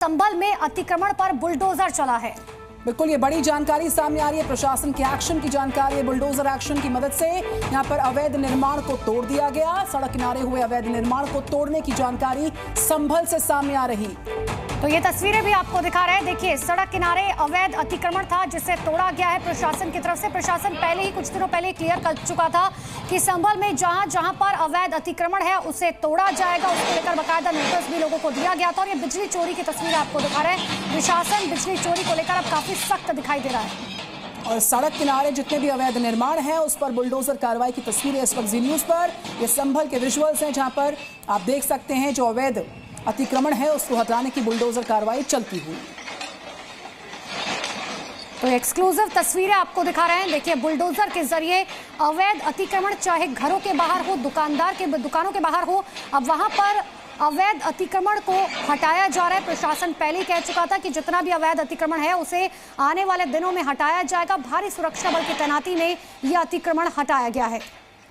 संभल में अतिक्रमण पर बुलडोजर चला है। बिल्कुल, ये बड़ी जानकारी सामने आ रही है। प्रशासन के एक्शन की जानकारी है। बुलडोजर एक्शन की मदद से यहां पर अवैध निर्माण को तोड़ दिया गया। सड़क किनारे हुए अवैध निर्माण को तोड़ने की जानकारी संभल से सामने आ रही। तो ये तस्वीरें भी आपको दिखा रहे हैं। देखिए, सड़क किनारे अवैध अतिक्रमण था जिसे तोड़ा गया है प्रशासन की तरफ से। प्रशासन पहले ही कुछ दिनों पहले क्लियर कर चुका था कि संभल में जहां जहां पर अवैध अतिक्रमण है उसे तोड़ा जाएगा। उसको लेकर बाकायदा नोटिस भी लोगों को दिया गया था। और ये बिजली चोरी की तस्वीरें आपको दिखा रहे हैं। प्रशासन बिजली चोरी को लेकर अब काफी सख्त दिखाई दे रहा है। और सड़क किनारे जितने भी अवैध निर्माण है उस पर बुलडोजर कार्रवाई की तस्वीरें इस वक्त जी न्यूज पर। ये संभल के विजुअल्स हैं जहां पर आप देख सकते हैं जो अवैध अतिक्रमण है उसको हटाने की बुलडोजर कार्रवाई चलती हुई। तो एक्सक्लूसिव तस्वीरें आपको दिखा रहे हैं। देखिए, बुलडोजर के जरिए अवैध अतिक्रमण चाहे घरों के बाहर हो, दुकानों के बाहर हो, अब वहां पर अवैध अतिक्रमण को हटाया जा रहा है। प्रशासन पहले ही कह चुका था कि जितना भी अवैध अतिक्रमण है उसे आने वाले दिनों में हटाया जाएगा। भारी सुरक्षा बल की तैनाती में यह अतिक्रमण हटाया गया है।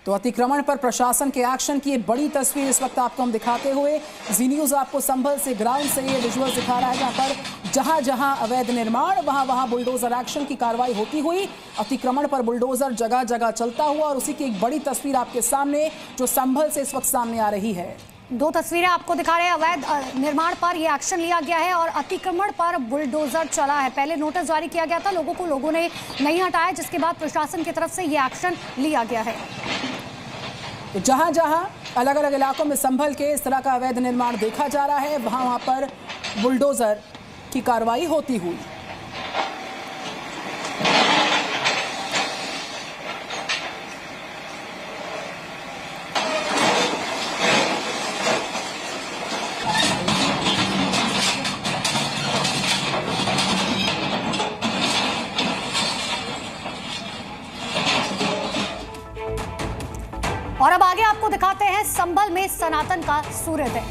तो अतिक्रमण पर प्रशासन के एक्शन की बड़ी तस्वीर इस वक्त आपको हम दिखाते हुए जी न्यूज आपको संभल से ग्राउंड से ये विजुअल दिखा रहा है जहां पर जहां जहां अवैध निर्माण वहां बुलडोजर एक्शन की कार्रवाई होती हुई। अतिक्रमण पर बुलडोजर जगह जगह चलता हुआ और उसी की एक बड़ी तस्वीर आपके सामने जो संभल से इस वक्त सामने आ रही है। दो तस्वीरें आपको दिखा रहे हैं। अवैध निर्माण पर यह एक्शन लिया गया है और अतिक्रमण पर बुलडोजर चला है। पहले नोटिस जारी किया गया था, लोगों ने नहीं हटाया, जिसके बाद प्रशासन की तरफ से यह एक्शन लिया गया है। तो जहां जहां अलग अलग इलाकों में संभल के इस तरह का अवैध निर्माण देखा जा रहा है वहां पर बुलडोजर की कार्रवाई होती हुई। और अब आगे आपको दिखाते हैं संभल में सनातन का सूर्योदय।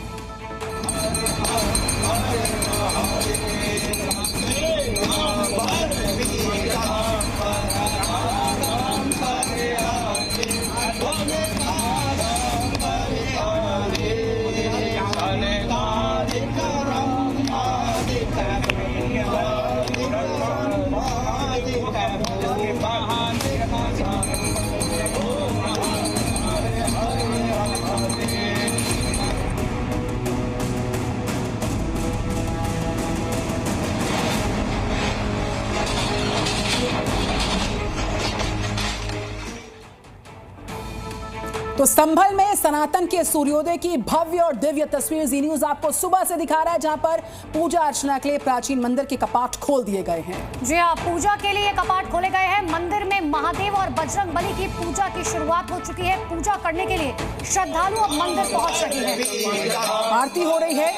तो संभल में सनातन के सूर्योदय की भव्य और दिव्य तस्वीर जी न्यूज आपको सुबह से दिखा रहा है जहां पर पूजा अर्चना के लिए प्राचीन मंदिर के कपाट खोल दिए गए हैं। जी हाँ, पूजा के लिए कपाट खोले गए हैं। मंदिर में महादेव और बजरंग बली की पूजा की शुरुआत हो चुकी है। पूजा करने के लिए श्रद्धालु अब मंदिर पहुंच रहे हैं। आरती हो रही है,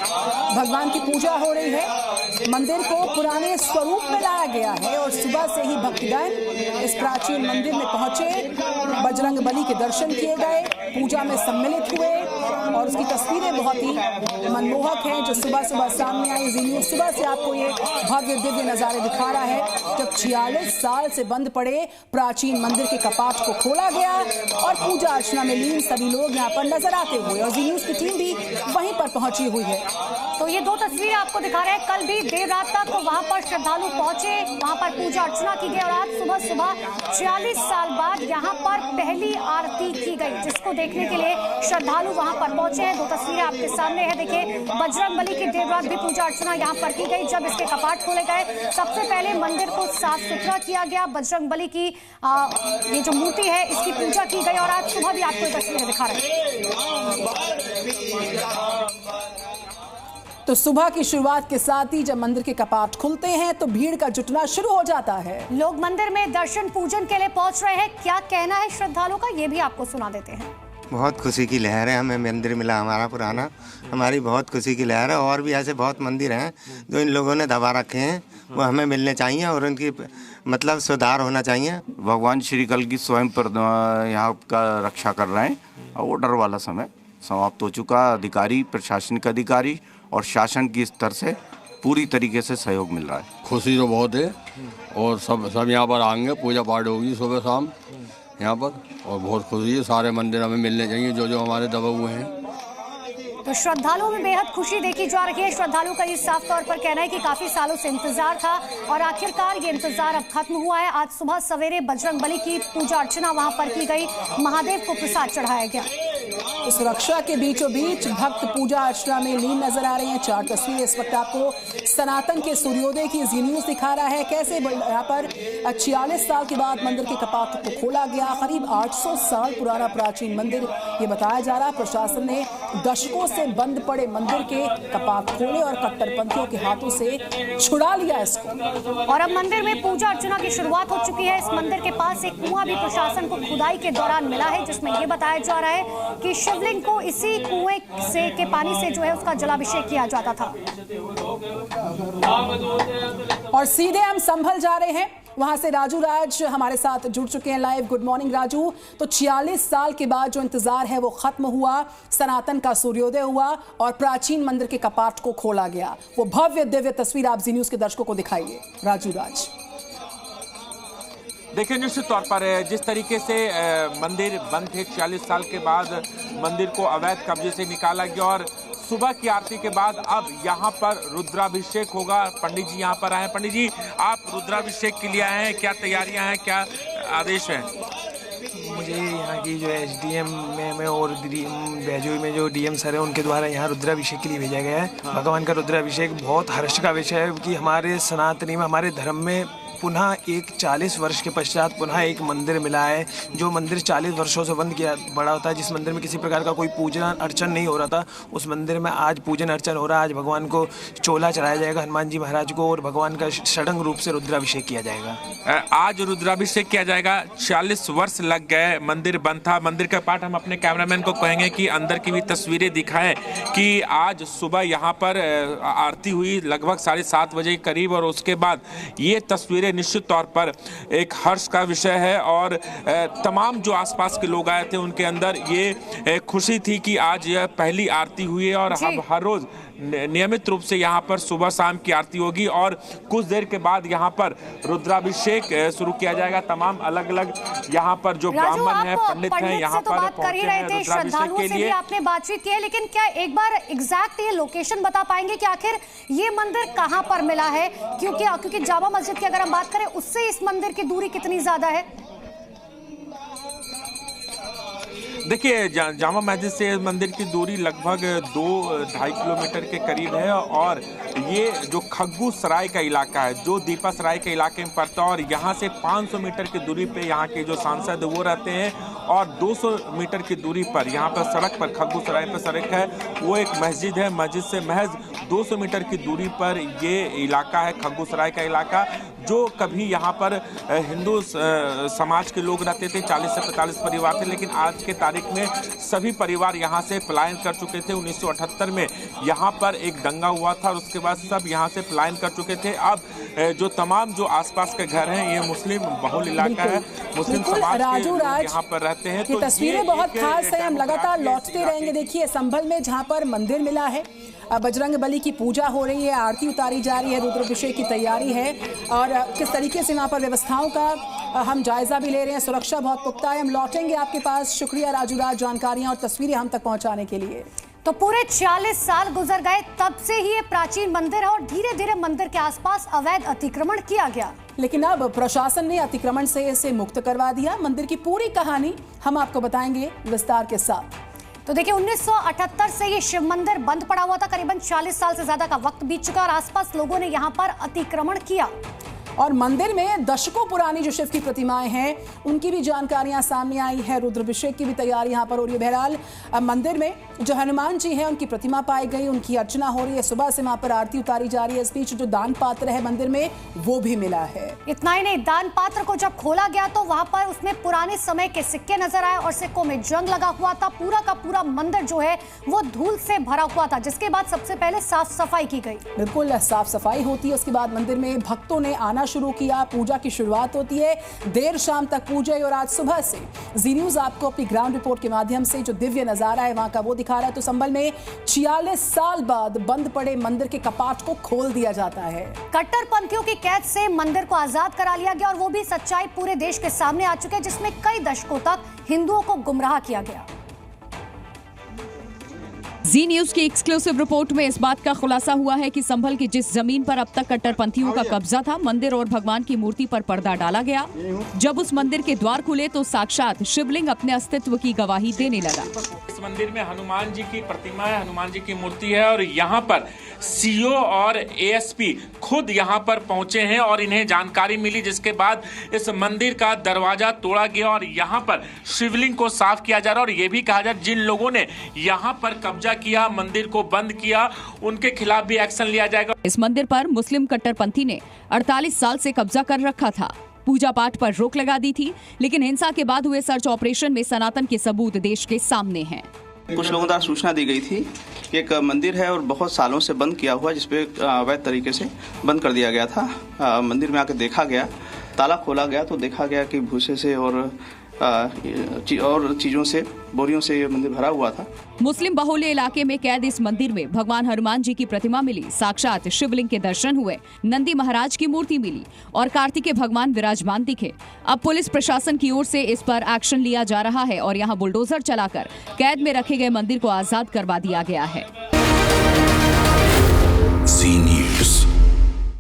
भगवान की पूजा हो रही है। मंदिर को पुराने स्वरूप में लाया गया है और सुबह से ही भक्तगण इस प्राचीन मंदिर में पहुंचे, बजरंग बली के दर्शन किए गए, पूजा में सम्मिलित हुए और उसकी तस्वीरें बहुत ही मनमोहक हैं जो सुबह सुबह सामने आई। जी न्यूज सुबह से आपको ये भव्य दिव्य नजारे दिखा रहा है जब 46 साल से बंद पड़े प्राचीन मंदिर के कपाट को खोला गया और पूजा अर्चना में लीन सभी लोग यहाँ पर नजर आते हुए और जी न्यूज की टीम भी वहीं पर पहुंची हुई है। तो ये दो तस्वीरें आपको दिखा रहे हैं। कल भी देर रात तक वहां पर श्रद्धालु पहुंचे, वहां पर पूजा अर्चना की गई और आज सुबह सुबह 46 साल बाद यहाँ पर पहली आरती की गई, जिसको देखने के लिए श्रद्धालु वहां पर पहुंचे हैं। दो तस्वीरें आपके सामने है। देखिए, बजरंग बली की देर रात भी पूजा अर्चना यहाँ पर की गई जब इसके कपाट खोले गए। सबसे पहले मंदिर को साफ सुथरा किया गया, बजरंग बली की ये जो मूर्ति है इसकी पूजा की गई और आज सुबह भी आपको ये तस्वीरें दिखा रहे हैं। तो सुबह की शुरुआत के साथ ही जब मंदिर के कपाट खुलते हैं तो भीड़ का जुटना शुरू हो जाता है। लोग मंदिर में दर्शन पूजन के लिए पहुंच रहे हैं। क्या कहना है श्रद्धालुओं का, ये भी आपको सुना देते हैं। बहुत खुशी की लहर है, हमें मंदिर मिला हमारा पुराना, हमारी बहुत खुशी की लहर है। और भी ऐसे बहुत मंदिर हैं जो इन लोगों ने दबा रखे हैं, वो हमें मिलने चाहिए और उनकी मतलब सुधार होना चाहिए। भगवान श्री कल की स्वयं पर यहाँ का रक्षा कर रहे हैं। ऑर्डर वाला समय समाप्त हो चुका। अधिकारी, प्रशासनिक अधिकारी और शासन की स्तर से पूरी तरीके से सहयोग मिल रहा है। खुशी तो बहुत है और सब यहाँ पर आएंगे, पूजा पाठ होगी सुबह शाम यहाँ पर और बहुत खुशी है। सारे मंदिर हमें मिलने चाहिए जो हमारे दबे हुए हैं। तो श्रद्धालुओं में बेहद खुशी देखी जा रही है। श्रद्धालुओं का ये साफ तौर पर कहना है कि काफी सालों से इंतजार था और आखिरकार ये इंतजार अब खत्म हुआ है। आज सुबह सवेरे बजरंगबली की पूजा अर्चना वहां पर की गई, महादेव को प्रसाद चढ़ाया गया। तो सुरक्षा के बीचों बीच भक्त पूजा अर्चना में लीन नजर आ रहे हैं। 4 तस्वीरें इस वक्त आपको सनातन के सूर्योदय की जी न्यूज दिखा रहा है। कैसे यहाँ पर 46 साल के बाद मंदिर के कपाट को खोला गया। करीब 800 साल पुराना प्राचीन मंदिर ये बताया जा रहा। प्रशासन ने दशकों से बंद पड़े मंदिर के कपाट खोले और कट्टरपंथियों के हाथों से छुड़ा लिया इसको। और अब मंदिर में पूजा अर्चना की शुरुआत हो चुकी है। इस मंदिर के पास एक कुआं भी प्रशासन को खुदाई के दौरान मिला है, जिसमें यह बताया जा रहा है कि शिवलिंग को इसी कुएं से के पानी से जो है उसका जलाभिषेक किया जाता था। और सीधे हम संभल जा रहे हैं, वहां से राजू राज हमारे साथ जुड़ चुके हैं लाइव। Good morning Raju. तो 46 साल के बाद जो इंतजार है वो खत्म हुआ, सनातन का सूर्योदय हुआ और प्राचीन मंदिर के कपाट को खोला गया। वो भव्य दिव्य तस्वीर आप जी न्यूज के दर्शकों को दिखाइए राजू राज। देखिए, निश्चित तौर पर जिस तरीके से मंदिर बंद थे, 46 साल के बाद मंदिर को अवैध कब्जे से निकाला गया और सुबह की आरती के बाद अब यहाँ पर रुद्राभिषेक होगा। पंडित जी यहाँ पर आए हैं। पंडित जी, आप रुद्राभिषेक के लिए आए हैं, क्या तैयारियां हैं, क्या आदेश है? मुझे यहाँ की जो एसडीएम में और बैजोई में जो डीएम सर है उनके द्वारा यहाँ रुद्राभिषेक के लिए भेजा गया है। भगवान का रुद्राभिषेक बहुत हर्ष का विषय है कि हमारे सनातनी में, हमारे धर्म में पुनः एक 40 वर्ष के पश्चात पुनः एक मंदिर मिला है। जो मंदिर 40 वर्षों से बंद किया पड़ा होता है, जिस मंदिर में किसी प्रकार का कोई पूजन अर्चन नहीं हो रहा था, उस मंदिर में आज पूजन अर्चन हो रहा है। आज भगवान को चोला चढ़ाया जाएगा, हनुमान जी महाराज को, और भगवान का षडंग रूप से रुद्राभिषेक किया जाएगा। आज रुद्राभिषेक किया जाएगा। 40 वर्ष लग गए, मंदिर बंद था। मंदिर का पाठ हम अपने कैमरामैन को कहेंगे कि अंदर की भी तस्वीरें दिखाएं कि आज सुबह यहाँ पर आरती हुई लगभग 7:30 बजे के करीब, और उसके बाद ये तस्वीरें निश्चित तौर पर एक हर्ष का विषय है। और तमाम जो आसपास के लोग आए थे उनके अंदर ये खुशी थी कि आज यह पहली आरती हुई है और अब हर रोज नियमित रूप से यहाँ पर सुबह शाम की आरती होगी और कुछ देर के बाद यहाँ पर रुद्राभिषेक शुरू किया जाएगा। तमाम अलग अलग यहाँ पर जो ब्राह्मण हैं, पंडित हैं, यहाँ पर पहुंचे हैं रुद्राभिषेक के लिए। आपने बातचीत की है, लेकिन क्या एक बार एग्जैक्ट ये लोकेशन बता पाएंगे कि आखिर ये मंदिर कहाँ पर मिला है? क्योंकि जामा मस्जिद की अगर हम बात करें उससे इस मंदिर की दूरी कितनी ज्यादा है? देखिए, जामा मस्जिद से मंदिर की दूरी लगभग 2-2.5 किलोमीटर के करीब है और ये जो खग्गू सराय का इलाका है, जो दीपा सराय के इलाके में पड़ता है, और यहाँ से 500 मीटर की दूरी पे यहाँ के जो सांसद वो रहते हैं और 200 मीटर की दूरी पर यहाँ पर सड़क पर, खग्गू सराय पर सड़क है, वो एक मस्जिद है। मस्जिद से महज 200 मीटर की दूरी पर ये इलाका है, खग्गू सराय का इलाका, जो कभी यहाँ पर हिंदू समाज के लोग रहते थे। 40 से 45 परिवार थे, लेकिन आज के तारीख में सभी परिवार यहाँ से पलायन कर चुके थे। 1978 में यहाँ पर एक दंगा हुआ था और उसके बाद सब यहाँ से पलायन कर चुके थे। अब जो तमाम जो आसपास के घर हैं, ये मुस्लिम बहुल इलाका है, मुस्लिम समाज के लोग यहाँ पर रहते हैं। तो तस्वीरें बहुत खास है, हम लगातार लौटते रहेंगे। देखिए, संभल में जहाँ पर मंदिर मिला है, बजरंग बली की पूजा हो रही है, आरती उतारी जा रही है, रुद्राभिषेक की तैयारी है और किस तरीके से वहाँ पर व्यवस्थाओं का हम जायजा भी ले रहे हैं। सुरक्षा बहुत पुख्ता है। हम लौटेंगे आपके पास। शुक्रिया राजू राज, जानकारियां और तस्वीरें हम तक पहुंचाने के लिए। तो पूरे 46 साल गुजर गए, तब से ही ये प्राचीन मंदिर है और धीरे धीरे मंदिर के आसपास अवैध अतिक्रमण किया गया, लेकिन अब प्रशासन ने अतिक्रमण से इसे मुक्त करवा दिया। मंदिर की पूरी कहानी हम आपको बताएंगे विस्तार के साथ। तो देखिए, 1978 से ये शिव मंदिर बंद पड़ा हुआ था। करीबन 40 साल से ज्यादा का वक्त बीत चुका और आसपास लोगों ने यहाँ पर अतिक्रमण किया और मंदिर में दशकों पुरानी जो शिव की प्रतिमाएं हैं उनकी भी जानकारियां सामने आई है। रुद्राभिषेक की भी तैयारी यहां पर हो रही है। बहरहाल मंदिर में जो हनुमान जी हैं उनकी प्रतिमा पाई गई, उनकी अर्चना हो रही है। सुबह से वहां पर आरती उतारी जा रही है। इस बीच जो दान पात्र है मंदिर में वो भी मिला है। इतना ही नहीं, दान पात्र को जब खोला गया तो वहां पर उसमें पुराने समय के सिक्के नजर आए और सिक्कों में जंग लगा हुआ था। पूरा का पूरा मंदिर जो है वो धूल से भरा हुआ था, जिसके बाद सबसे पहले साफ सफाई की गई। बिल्कुल, साफ सफाई होती है। उसके बाद मंदिर में भक्तों ने आना शुरू किया। पूजा की शुरुआत होती है, देर शाम तक पूजा और आज सुबह से जी न्यूज आपको अपनी ग्राउंड रिपोर्ट के माध्यम से जो दिव्य नजारा है वहां का वो दिखा रहा है। तो संभल में 46 साल बाद बंद पड़े मंदिर के कपाट को खोल दिया जाता है। कट्टरपंथियों की कैद से मंदिर को आजाद करा लिया गया और वो भी सच्चाई पूरे देश के सामने आ चुके हैं, जिसमें कई दशकों तक हिंदुओं को गुमराह किया गया। जी न्यूज की एक्सक्लूसिव रिपोर्ट में इस बात का खुलासा हुआ है कि संभल की जिस जमीन पर अब तक कट्टरपंथियों का कब्जा था, मंदिर और भगवान की मूर्ति पर पर्दा डाला गया। जब उस मंदिर के द्वार खुले तो साक्षात शिवलिंग अपने अस्तित्व की गवाही देने लगा। इस मंदिर में हनुमान जी की प्रतिमा है, हनुमान जी की मूर्ति है और यहाँ पर सीओ और एएसपी खुद यहाँ पर पहुंचे हैं और इन्हें जानकारी मिली, जिसके बाद इस मंदिर का दरवाजा तोड़ा गया और यहाँ पर शिवलिंग को साफ किया जा रहा है। और ये भी कहा जा रहा है जिन लोगों ने यहाँ पर कब्जा किया, मंदिर को बंद किया, उनके खिलाफ भी एक्शन लिया जाएगा। इस मंदिर पर मुस्लिम कट्टरपंथी ने 48 साल से कब्जा कर रखा था। पूजा पाठ पर रोक लगा दी थी, लेकिन हिंसा के बाद हुए सर्च ऑपरेशन में सनातन के सबूत देश के सामने हैं। कुछ लोगों द्वारा सूचना दी गई थी कि एक मंदिर है और बहुत सालों से बंद किया हुआ, जिसपे अवैध तरीके से बंद कर दिया गया था। मंदिर में आकर देखा गया, ताला खोला गया तो देखा गया कि भूसे से और चीजों से, बोरियों से ये मंदिर भरा हुआ था। मुस्लिम बहुल्य इलाके में कैद इस मंदिर में भगवान हनुमान जी की प्रतिमा मिली, साक्षात शिवलिंग के दर्शन हुए, नंदी महाराज की मूर्ति मिली और कार्तिकेय भगवान विराजमान दिखे। अब पुलिस प्रशासन की ओर से इस पर एक्शन लिया जा रहा है और यहाँ बुलडोजर चलाकर कैद में रखे गए मंदिर को आजाद करवा दिया गया है।